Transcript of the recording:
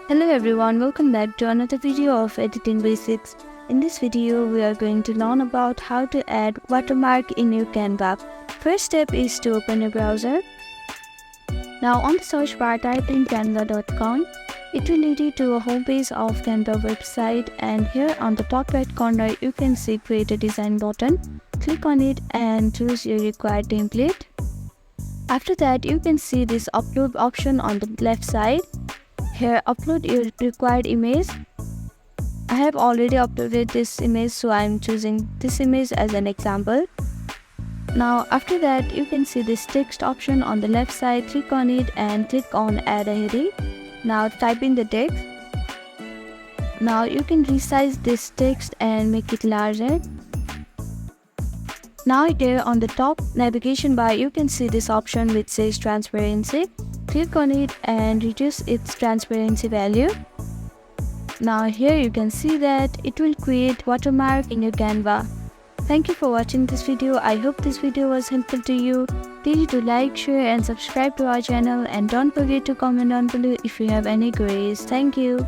Hello everyone, welcome back to another video of Editing Basics. In this video, we are going to learn about how to add watermark in your Canva. First step is to open a browser. Now on the search bar, type in canva.com. It will lead you to a homepage of Canva website, and here on the top right corner, you can see Create a Design button. Click on it and choose your required template. After that, you can see this upload option on the left side. Here, upload your required image. I have already uploaded this image, so I am choosing this image as an example. Now after that, you can see this text option on the left side. Click on it and click on add a heading. Now type in the text. Now you can resize this text and make it larger. Now here on the top navigation bar, you can see this option which says transparency. Click on it and reduce its transparency value. Now here you can see that it will create watermark in your Canva. Thank you for watching this video. I hope this video was helpful to you. Please do like, share and subscribe to our channel, and don't forget to comment down below if you have any queries. Thank you.